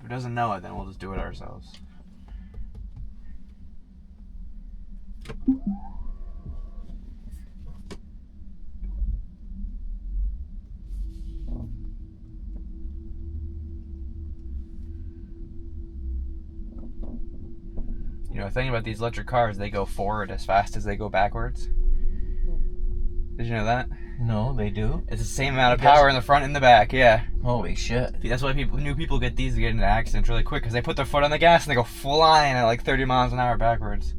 If it doesn't know it, then we'll just do it ourselves. You know, the thing about these electric cars, they go forward as fast as they go backwards. Did you know that? No, they do. It's the same amount of power in the front and the back, yeah. Holy shit. That's why new people get these to get into accidents really quick, because they put their foot on the gas and they go flying at like 30 miles an hour backwards.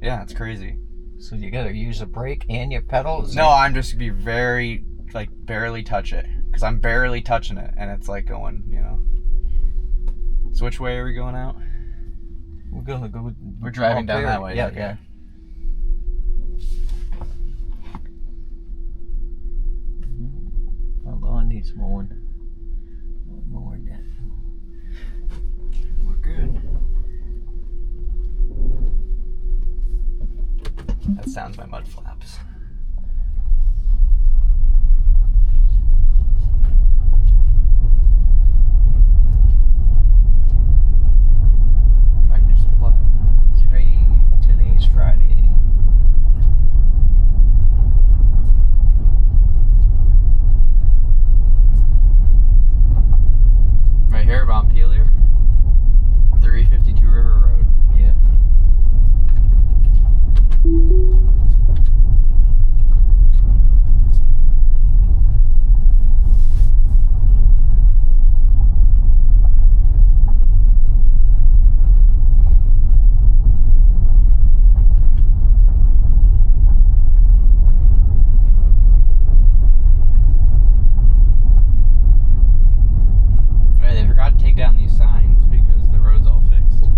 Yeah, it's crazy. So you gotta use a brake and your pedals? No, I'm just gonna be very, like, barely touch it. Because I'm barely touching it, and it's like going, you know. So which way are we going out? We're gonna go. We're driving down that way. Yeah, okay. yeah. Our lawn needs mowing. Mowing that. We're good. That sounds my mud flaps. Tractor Supply. Today's Friday. Right here, Montpelier. 352 River Road. Yeah. Right, they forgot to take down these signs because the road's all fixed.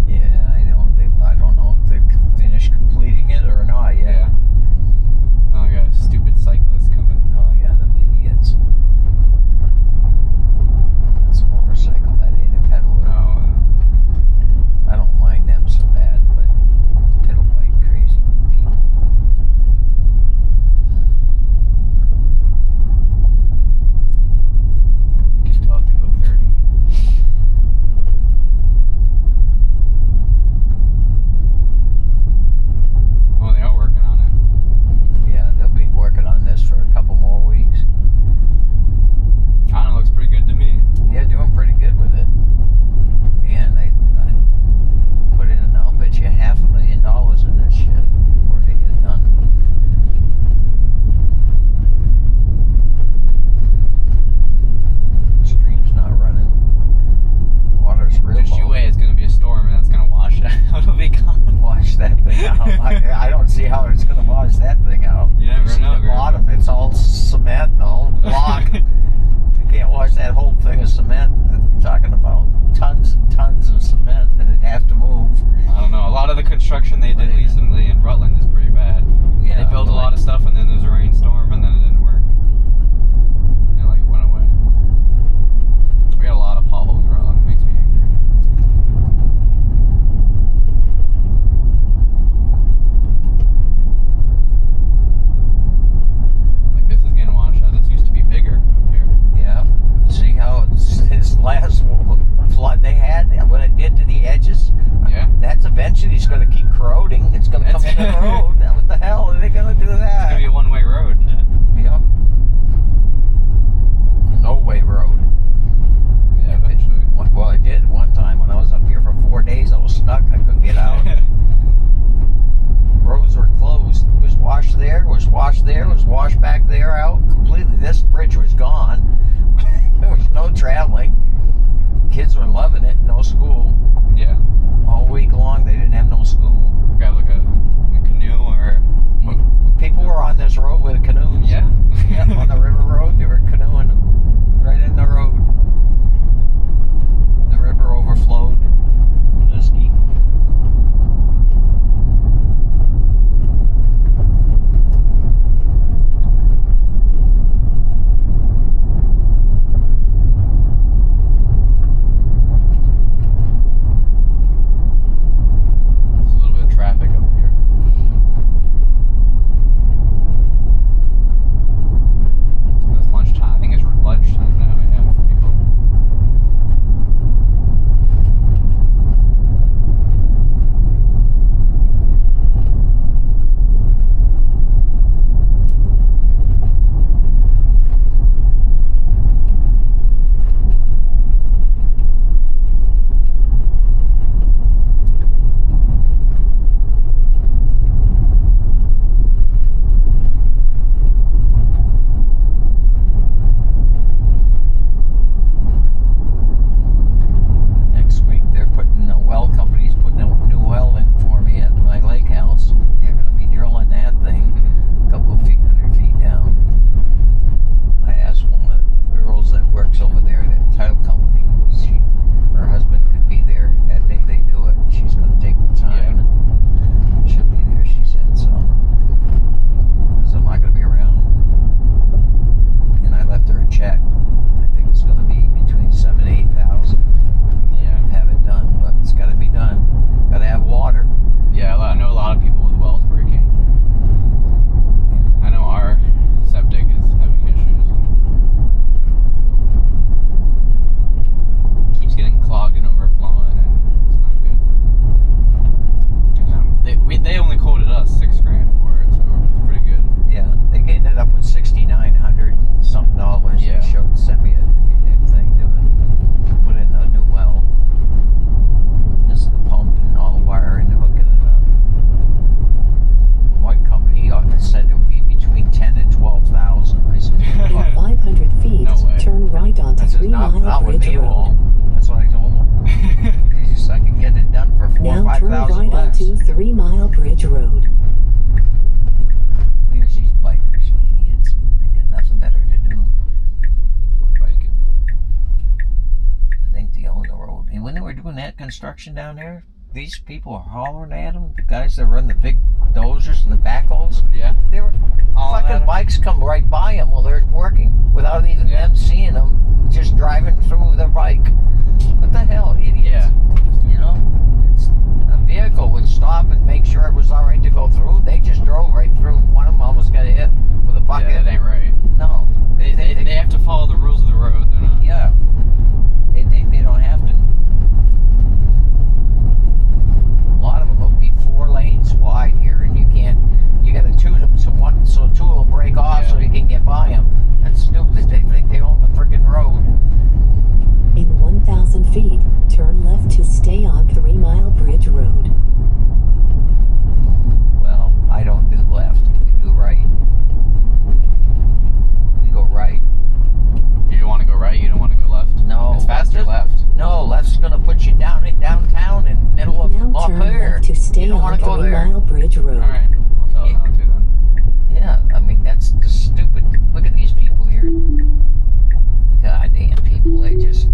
Yeah, I know. I don't know if they finished completing it or not yet. Yeah. Oh, I got a stupid cyclist coming. Oh yeah, the idiots. That's a motorcycle. That ain't a pedaler. Oh, I don't mind them so bad, but pedal bike crazy people. we can tell it to go 30. Oh, they are working on it. Yeah, they'll be working on this for a couple more weeks. Kinda looks pretty good to me. Yeah, doing pretty good with it. Yeah, and they put in, I'll bet you $500,000 in this shit before they get done. The stream's not running. Water's real Just you low. wait, it's gonna be a storm and that's gonna wash out. It'll be gone. Wash that thing out. I don't see how it's gonna wash that thing out. You never see know, the girl. bottom, it's all cement, the whole block. You can't wash that whole thing of cement. You're talking about tons and tons of cement that it'd have to move. I don't know. A lot of the construction they did recently in Rutland is pretty bad. Yeah, They built a lot of stuff and then there was a rainstorm and then it didn't work. And it like went away. We got a lot of potholes in Rutland. It makes me angry. Like this is getting washed out. This used to be bigger up here. Yeah. See how his last flood they had, when it did to the edges? Yeah. That's eventually it's going to keep corroding. It's going to come in the road. Now, what the hell are they going to do It's that? gonna be a one-way road. Yeah. No-way road. Yeah, eventually. Well, I did one time when I was up here for 4 days. I was stuck. I couldn't get out. Roads were closed. It was washed there, was washed there, was washed back there out completely. This bridge was gone. There was no traveling. Kids were loving it. No school. Yeah. All week long, they didn't have no school. Got like a canoe 4,000 right less. onto 3 Mile Bridge Road. There's these bikers, idiots. They got nothing better to do. Biking. I think they own the road. And when they were doing that construction down there, these people are hollering at them. The guys that run the big dozers and the backhoes, Yeah. they were Hollering at fucking 'em? bikes come right by them while they're working without even them seeing them, just driving through their bike. What the hell, idiots? Yeah. You know, it's a vehicle would stop and make sure it was all right to go through. They just drove right through. One of them almost got hit with a bucket. Yeah, that ain't right. No, They have to follow the rules of the road. They're not. yeah, they don't have to. A lot of them will be 4 lanes wide here, and you can't. You got to toot them so two will break off so you can get by them. That's stupid. They think they own the friggin' road. In 1,000 feet, turn left to stay on 3 Mile Bridge Road. Well, I don't do left. We do right. We go right. You don't want to go right. You don't want to go left. No, It's faster left. No, left's gonna put you downtown in middle of Now up turn here. left to stay You don't on want to 3 go there. Mile Bridge Road. All right. I'll tell them not to then. Yeah, I mean that's just stupid. Look at these people here. Goddamn people, they just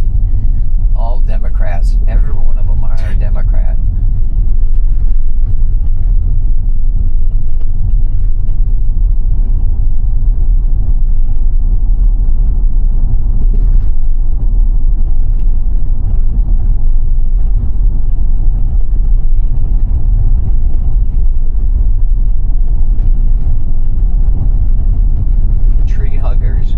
all Democrats. Every one of them are a Democrat. Tree huggers.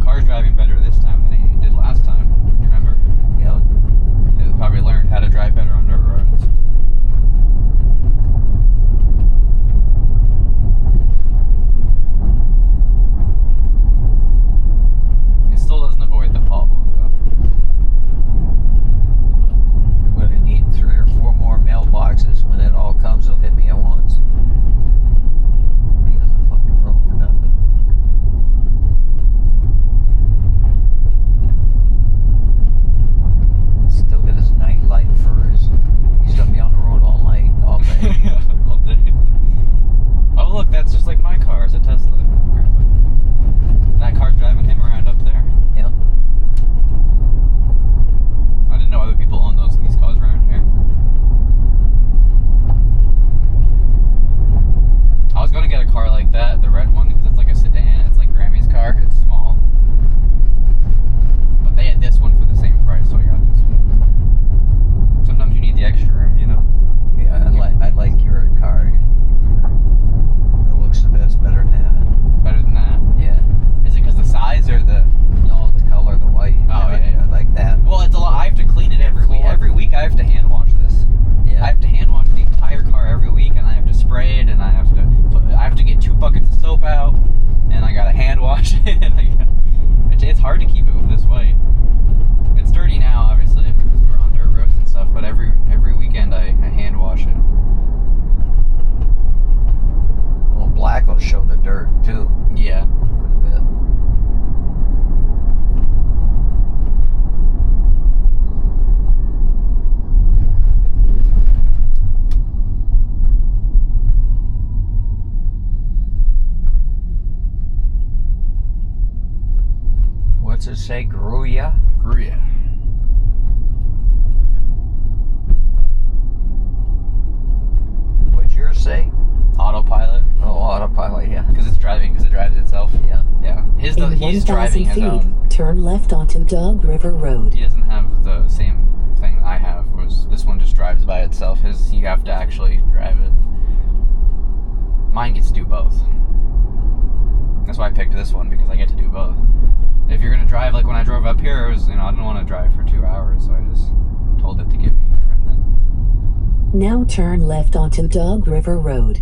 Car's driving better this time than he did last time. You remember? You know, They probably learned how to drive better on dirt roads. It still doesn't avoid the potholes though. I'm gonna need 3 or 4 more mailboxes. When it all comes, they'll hit me at once. Be on the fucking road for nothing. Still got his night light for his. He's gonna be on the road all night, all day. All day. Oh look, that's just like my car. It's a Tesla. That car's driving him around up there. Yep. I didn't know other people own these cars around here. I was gonna get a car like that, the red one, because it's like a sedan. It's like Grammy's car. It's small. But they had this one for the same price, so I got this one. Sometimes you need the extra room, you know? Yeah, I like your car. It looks the best, better than that. Better than that. Yeah. Is it because the size or the... No, the color, the white. Oh, yeah. I like that. Well, it's a lot. I have to clean it every week. Every week I have to hand wash this. Yeah. I have to hand wash the entire car every week, and I have to spray it, and I have to get 2 buckets of soap out, and I gotta hand wash it. And it's hard to keep it this way. It's dirty now, obviously, because we're on dirt roads and stuff. But every weekend I hand wash it. Well, black will show the dirt too. Yeah. Quite a bit. What's it say? Gruya? Gruya. What'd yours say? Autopilot. Oh, autopilot, yeah. Because it drives itself. Yeah. Yeah. In He's 1,000 driving his feet, own. turn left onto Dog River Road. He doesn't have the same thing I have. Was this one just drives by itself? You have to actually drive it. Mine gets to do both. That's why I picked this one, because I get to do both. If you're gonna drive, like when I drove up here, it was, I didn't want to drive for 2 hours, so I just told it to get me here, and then. Now turn left onto Dog River Road.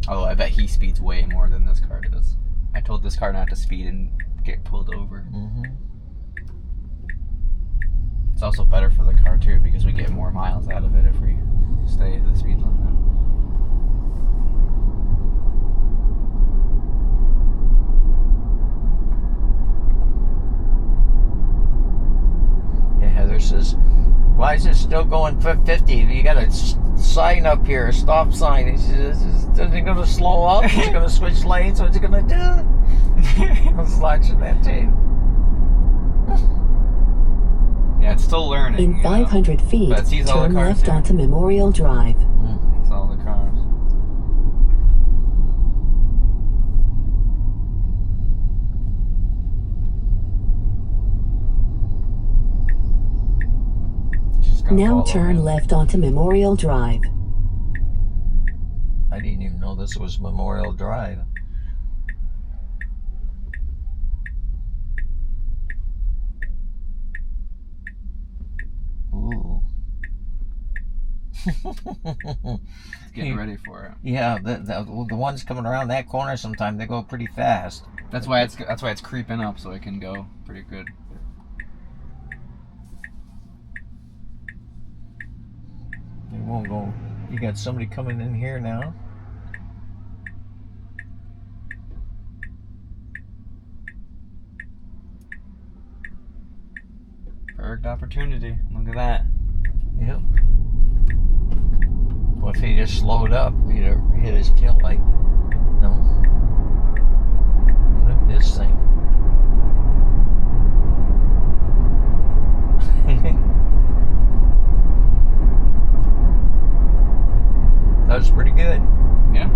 Although I bet he speeds way more than this car does. I told this car not to speed and get pulled over. Mm-hmm. It's also better for the car too, because we get more miles out of it if we stay at the speed limit. still going 50. You got a sign up here, a stop sign. Is it going to slow up? Is it going to switch lanes? What's it going to do? I'm watching that tape. Yeah, it's still learning. In 500 feet, But it sees all the turn cars left here. onto Memorial Drive. It's all the cars. Just gotta Now follow turn him. left onto Memorial Drive. I didn't even know this was Memorial Drive. Ooh. Getting ready for it. Yeah, the ones coming around that corner sometimes they go pretty fast. That's why it's creeping up so it can go pretty good. They won't go. You got somebody coming in here now. Perfect opportunity. Look at that. Yep. What if he just slowed up? He'd have hit his tail light. No. Look at this thing. That was pretty good. Yeah.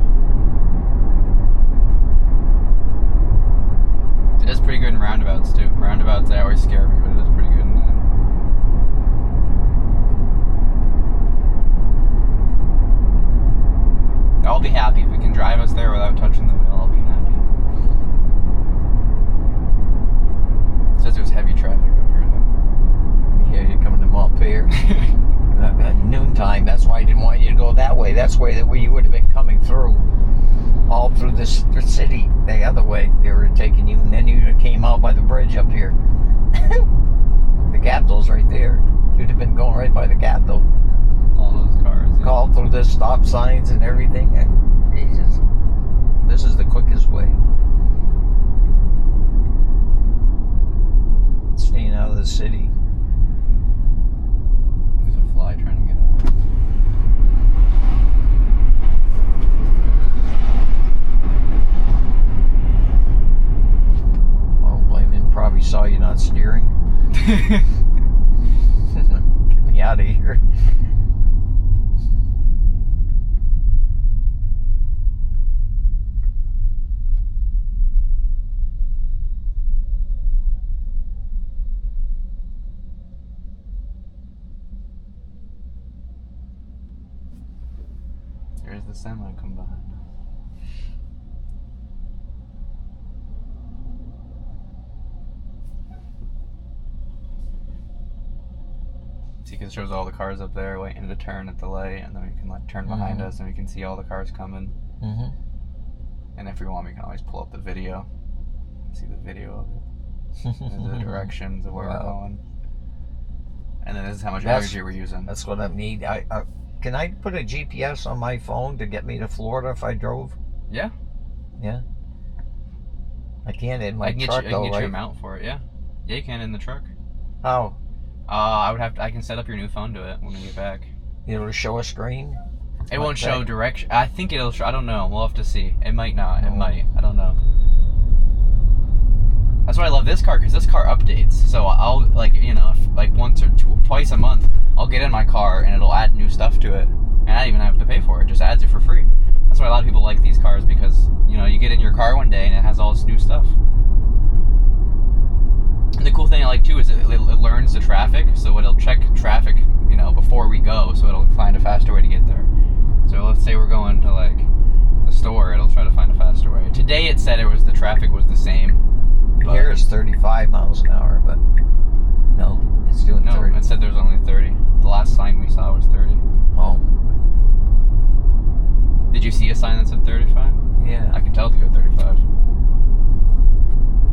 It is pretty good in roundabouts too. Roundabouts, they always scare me, but it is pretty good in that. I'll be happy if it can drive us there without touching the wheel. I'll be happy. It says there's heavy traffic up here though. Yeah, you're coming to Montpelier. At noontime. That's why I didn't want you to go that way. That's where you would have been coming through. All through the city. The other way. They were taking you, and then you came out by the bridge up here. The Capitol's right there. You'd have been going right by the Capitol. All those cars. Yeah. All through the stop signs and everything. Jesus. This is the quickest way. Staying out of the city. There's a fly trying to get out. Well, blame him. Probably saw you not steering. Get me out of here. There's the semi come behind us. See, because it shows all the cars up there waiting to turn at the light, and then we can like turn behind us and we can see all the cars coming. Mm-hmm. And if we want, we can always pull up the video, see the video of it, and the directions of where we're going. And then this is how much energy we're using. That's what I need. Can I put a GPS on my phone to get me to Florida if I drove? Yeah. Yeah. I can in my I can get truck you, I can though, get you a right? mount for it. Yeah. Yeah, you can in the truck. How? I can set up your new phone to it when we get back. It'll show a screen? It won't show direction. I think it'll show. I don't know. We'll have to see. It might not. It might. I don't know. That's why I love this car, because this car updates. So I'll, like, you know, if, like once or twice a month, I'll get in my car and it'll add new stuff to it. And I don't even have to pay for it. It just adds it for free. That's why a lot of people like these cars, because, you know, you get in your car one day and it has all this new stuff. And the cool thing I like too is it learns the traffic, so it'll check traffic, you know, before we go, so it'll find a faster way to get there. So let's say we're going to like the store, it'll try to find a faster way. Today it said the traffic was the same. Here it's 35 miles an hour, but no, it's doing 30. No, it said there's only 30. The last sign we saw was 30. Oh. Did you see a sign that said 35? Yeah. I can tell to go 35.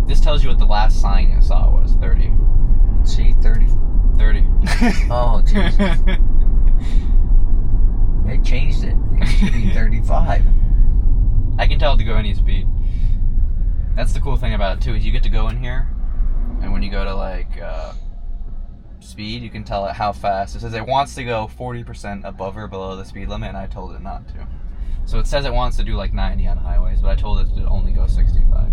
This tells you what the last sign you saw was, 30. See, 30. 30. Oh, Jesus. They changed it. It used to be 35. I can tell to go any speed. That's the cool thing about it too, is you get to go in here, and when you go to like speed, you can tell it how fast. It says it wants to go 40% above or below the speed limit, and I told it not to. So it says it wants to do like 90 on highways, but I told it to only go 65.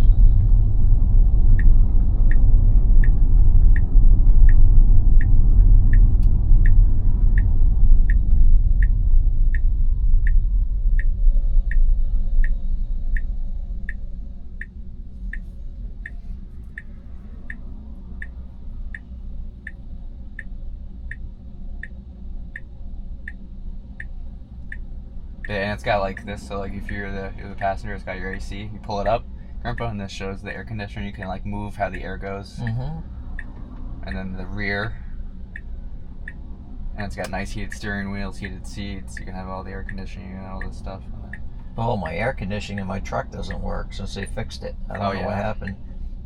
And it's got like this, so like if you're the passenger, it's got your AC. You pull it up, Grandpa, and this shows the air conditioner. You can like move how the air goes. Mm-hmm. And then the rear, and it's got nice heated steering wheels, heated seats. You can have all the air conditioning and all this stuff. Oh, my air conditioning in my truck doesn't work since they fixed it. I don't know what happened.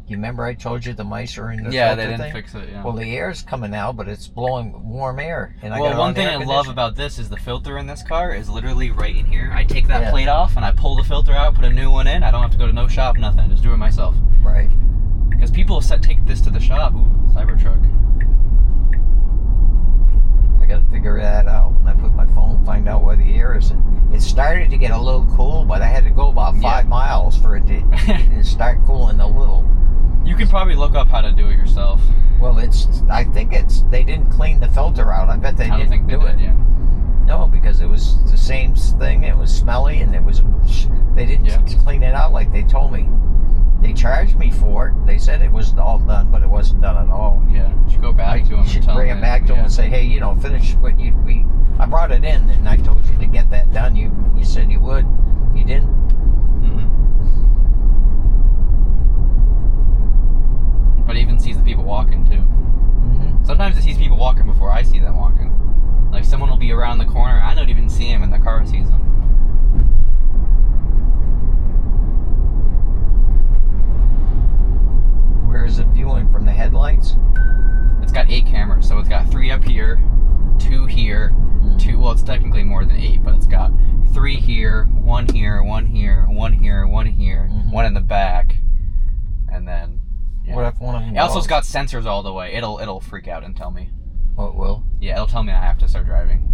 You remember I told you the mice are in the Yeah, filter they didn't thing? fix it. Yeah. Well, the air's coming out, but it's blowing warm air. And Well, one thing I love about this is the filter in this car is literally right in here. I take that plate off and I pull the filter out, put a new one in. I don't have to go to no shop, nothing. Just do it myself. Right. Because people take this to the shop. Ooh, Cybertruck. I got to figure that out when I put my phone, find out where the air is. And it started to get a little cool, but I had to go about 5 miles for it to start cooling a little. You can probably look up how to do it yourself. Well, I think they didn't clean the filter out. I bet they didn't do it. Yeah. No, because it was the same thing. It was smelly, and they didn't clean it out like they told me. They charged me for it. They said it was all done, but it wasn't done at all. Yeah, you should go back to them. You should bring it back to them and say, hey, finish what I brought it in, and I told you to get that done. You said you would. You didn't. But it even sees the people walking too. Sometimes it sees people walking before I see them walking. Like someone will be around the corner, I don't even see him, and the car sees them. Where is it viewing from the headlights? It's got 8 cameras, so it's got 3 up here, 2 here, 2. Well, it's technically more than 8, but it's got 3 here, 1 here, 1 here, 1 here, 1 here, 1 in the back, and then. Yeah. What if one of them? It also's got sensors all the way. It'll freak out and tell me. Oh, it will? Yeah, it'll tell me I have to start driving.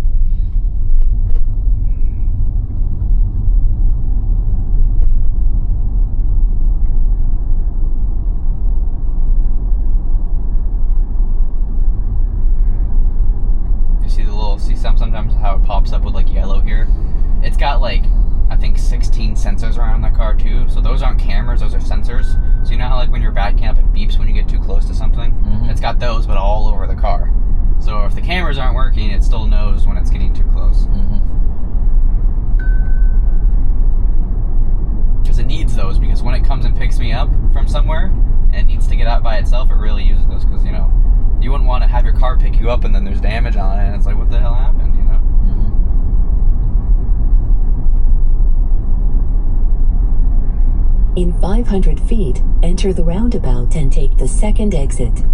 You see sometimes how it pops up with like yellow here? It's got like, I think 16 sensors around the car too. So those aren't cameras, those are sensors. So you know how like when you're backing up, it beeps when you get too close to something? It's got those, but all over the car. So if the cameras aren't working, it still knows when it's getting too close. Because it needs those, because when it comes and picks me up from somewhere, and it needs to get out by itself, it really uses those, because, you wouldn't want to have your car pick you up and then there's damage on it, and it's like, what the hell happened, In 500 feet, enter the roundabout and take the second exit.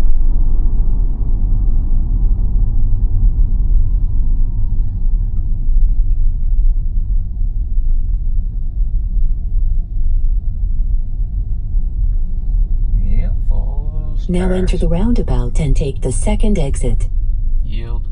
Yep, follow those Now cars. enter the roundabout and take the second exit. Yield.